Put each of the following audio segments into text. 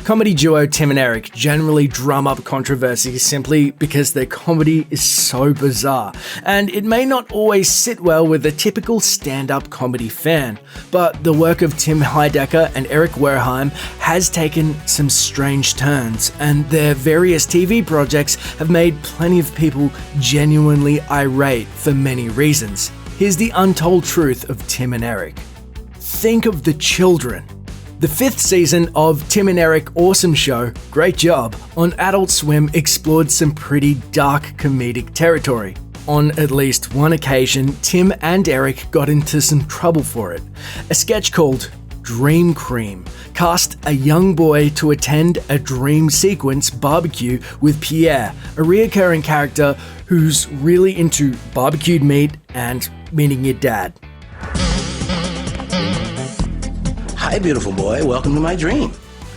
Comedy duo Tim and Eric generally drum up controversy simply because their comedy is so bizarre, and it may not always sit well with the typical stand-up comedy fan, but the work of Tim Heidecker and Eric Wareheim has taken some strange turns, and their various TV projects have made plenty of people genuinely irate for many reasons. Here's the untold truth of Tim and Eric. Think of the children. The 5th season of Tim and Eric Awesome Show, great job, on Adult Swim explored some pretty dark comedic territory. On at least one occasion, Tim and Eric got into some trouble for it. A sketch called Dream Cream cast a young boy to attend a dream sequence barbecue with Pierre, a reoccurring character who's really into barbecued meat and meeting your dad. Hi, beautiful boy. Welcome to my dream.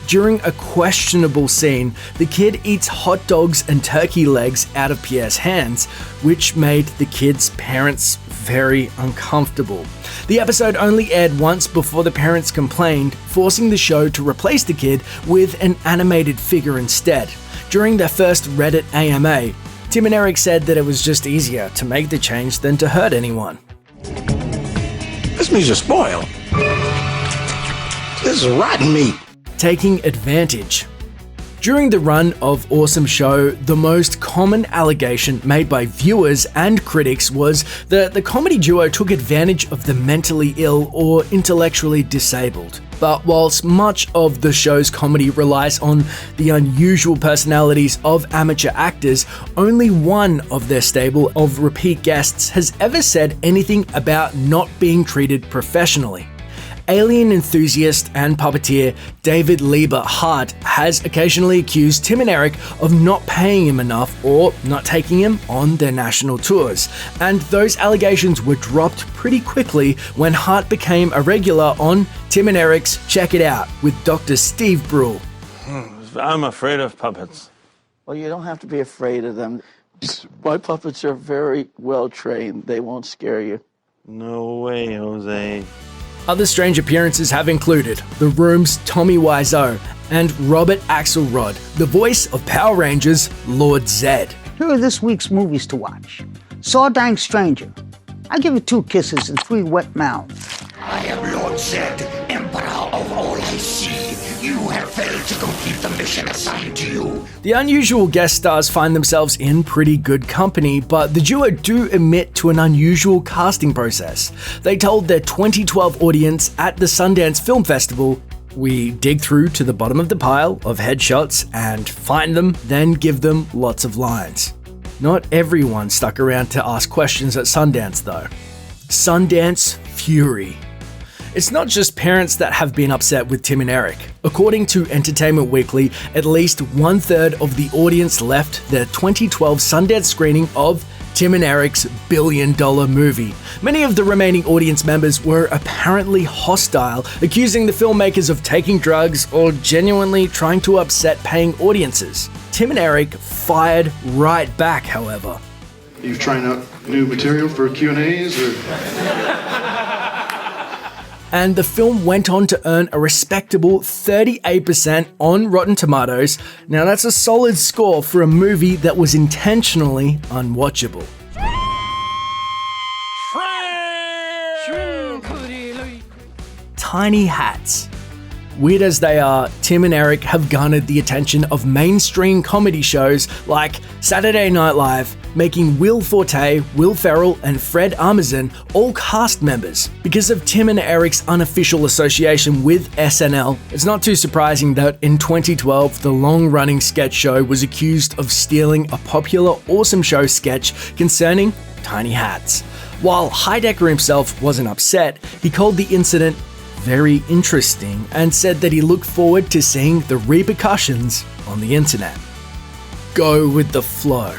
During a questionable scene, the kid eats hot dogs and turkey legs out of Pierre's hands, which made the kid's parents very uncomfortable. The episode only aired once before the parents complained, forcing the show to replace the kid with an animated figure instead. During their first Reddit AMA, Tim and Eric said that it was just easier to make the change than to hurt anyone. This meat's just spoiled. This is rotten meat. Taking advantage. During the run of Awesome Show, the most common allegation made by viewers and critics was that the comedy duo took advantage of the mentally ill or intellectually disabled. But whilst much of the show's comedy relies on the unusual personalities of amateur actors, only one of their stable of repeat guests has ever said anything about not being treated professionally. Alien enthusiast and puppeteer David Lieber Hart has occasionally accused Tim and Eric of not paying him enough or not taking him on their national tours, and those allegations were dropped pretty quickly when Hart became a regular on Tim and Eric's Check It Out with Dr. Steve Brule. I'm afraid of puppets. Well, you don't have to be afraid of them. My puppets are very well trained. They won't scare you. No way, Jose. Other strange appearances have included The Room's Tommy Wiseau and Robert Axelrod, the voice of Power Rangers Lord Zed. Here are this week's movies to watch. Sawdang Stranger. I give it 2 kisses and 3 wet mouths. I am Lord Zed, Emperor of all I see. You have failed to complete the mission assigned to you. The unusual guest stars find themselves in pretty good company, but the duo do admit to an unusual casting process. They told their 2012 audience at the Sundance Film Festival, "We dig through to the bottom of the pile of headshots and find them, then give them lots of lines." Not everyone stuck around to ask questions at Sundance though. Sundance Fury. It's not just parents that have been upset with Tim and Eric. According to Entertainment Weekly, at least 1/3 of the audience left their 2012 Sundance screening of Tim and Eric's billion-dollar movie. Many of the remaining audience members were apparently hostile, accusing the filmmakers of taking drugs or genuinely trying to upset paying audiences. Tim and Eric fired right back, however. Are you trying out new material for Q&As or...? And the film went on to earn a respectable 38% on Rotten Tomatoes. Now that's a solid score for a movie that was intentionally unwatchable. Tiny hats. Weird as they are, Tim and Eric have garnered the attention of mainstream comedy shows like Saturday Night Live, making Will Forte, Will Ferrell, and Fred Armisen all cast members. Because of Tim and Eric's unofficial association with SNL, it's not too surprising that in 2012, the long-running sketch show was accused of stealing a popular Awesome Show sketch concerning tiny hats. While Heidecker himself wasn't upset, he called the incident very interesting and said that he looked forward to seeing the repercussions on the internet. Go with the flow.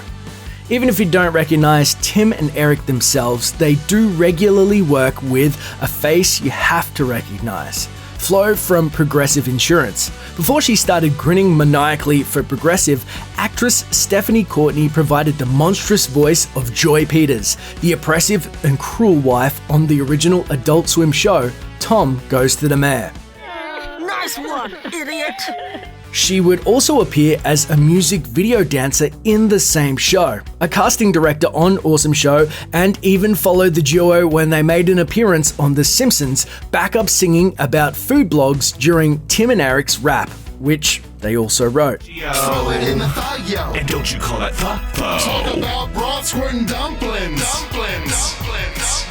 Even if you don't recognize Tim and Eric themselves, they do regularly work with a face you have to recognize. Flo from Progressive Insurance. Before she started grinning maniacally for Progressive, actress Stephanie Courtney provided the monstrous voice of Joy Peters, the oppressive and cruel wife on the original Adult Swim show, Tom Goes to the Mayor. Nice one, idiot! She would also appear as a music video dancer in the same show, a casting director on Awesome Show, and even followed the duo when they made an appearance on The Simpsons, backup singing about food blogs during Tim and Eric's rap, which they also wrote. Throw it in the thigh, and don't you call it thigh. Talk about broad squirting dumplings.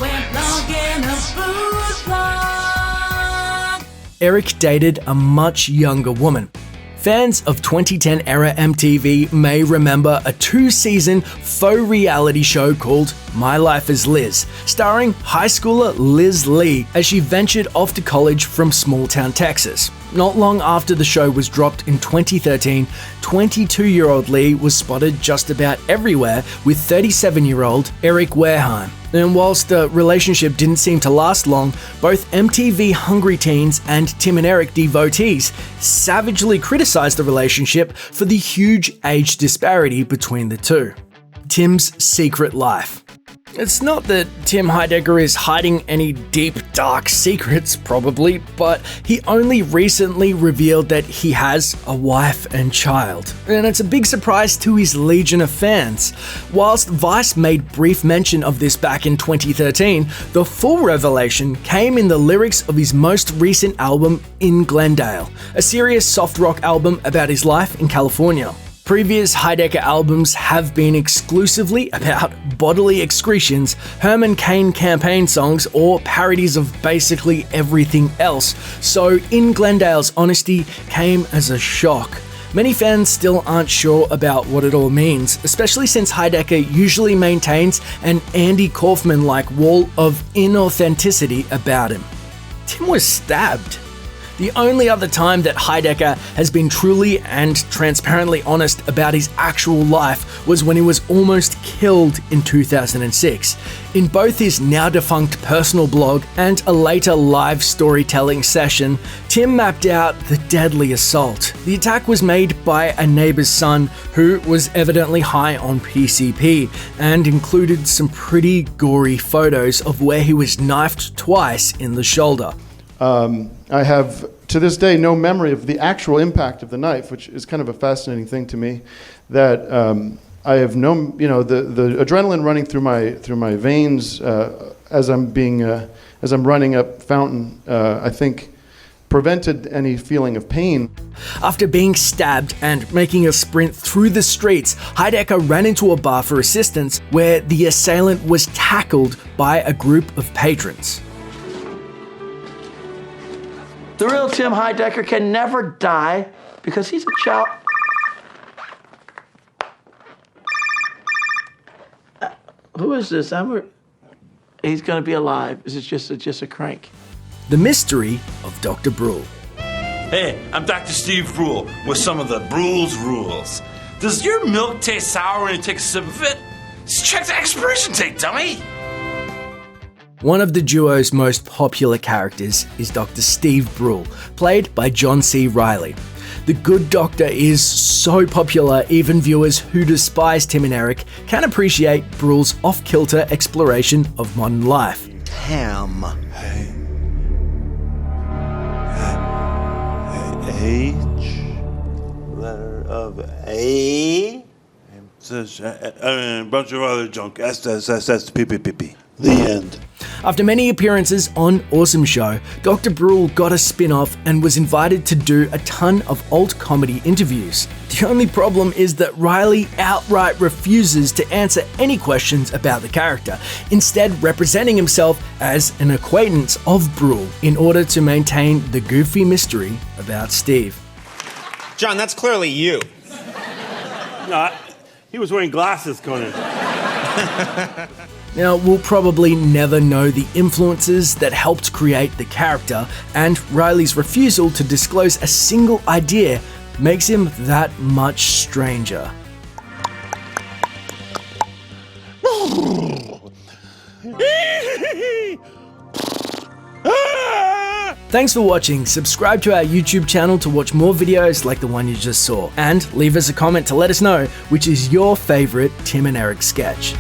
Went long in a food blog. Eric dated a much younger woman. Fans of 2010 era MTV may remember a 2-season faux reality show called My Life as Liz, starring high schooler Liz Lee as she ventured off to college from small-town Texas. Not long after the show was dropped in 2013, 22-year-old Lee was spotted just about everywhere with 37-year-old Eric Wareheim. And whilst the relationship didn't seem to last long, both MTV hungry teens and Tim and Eric devotees savagely criticized the relationship for the huge age disparity between the two. Tim's secret life. It's not that Tim Heidecker is hiding any deep, dark secrets, probably, but he only recently revealed that he has a wife and child. And it's a big surprise to his legion of fans. Whilst Vice made brief mention of this back in 2013, the full revelation came in the lyrics of his most recent album, In Glendale, a serious soft rock album about his life in California. Previous Heidecker albums have been exclusively about bodily excretions, Herman Cain campaign songs, or parodies of basically everything else, so In Glendale's honesty came as a shock. Many fans still aren't sure about what it all means, especially since Heidecker usually maintains an Andy Kaufman-like wall of inauthenticity about him. Tim was stabbed. The only other time that Heidecker has been truly and transparently honest about his actual life was when he was almost killed in 2006. In both his now-defunct personal blog and a later live storytelling session, Tim mapped out the deadly assault. The attack was made by a neighbor's son who was evidently high on PCP and included some pretty gory photos of where he was knifed twice in the shoulder. I have, to this day, no memory of the actual impact of the knife, which is kind of a fascinating thing to me. That I have no, the adrenaline running through my veins as I'm running up Fountain, I think, prevented any feeling of pain. After being stabbed and making a sprint through the streets, Heidecker ran into a bar for assistance, where the assailant was tackled by a group of patrons. The real Tim Heidecker can never die because he's a child. Who is this? He's going to be alive. Is it just a crank? The mystery of Dr. Brule. Hey, I'm Dr. Steve Brule with some of the Brule's rules. Does your milk taste sour when you take a sip of it? Just check the expiration date, dummy. One of the duo's most popular characters is Dr. Steve Brule, played by John C. Reilly. The Good Doctor is so popular, even viewers who despise Tim and Eric can appreciate Brule's off-kilter exploration of modern life. Ham. H. Letter of A. A bunch of other junk. S, P. The end. After many appearances on Awesome Show, Dr. Brule got a spin-off and was invited to do a ton of alt comedy interviews. The only problem is that Reilly outright refuses to answer any questions about the character, instead representing himself as an acquaintance of Brule in order to maintain the goofy mystery about Steve. John, that's clearly you. He was wearing glasses, Conan. Now, we'll probably never know the influences that helped create the character, and Reilly's refusal to disclose a single idea makes him that much stranger. Thanks for watching. Subscribe to our YouTube channel to watch more videos like the one you just saw, and leave us a comment to let us know which is your favorite Tim and Eric sketch.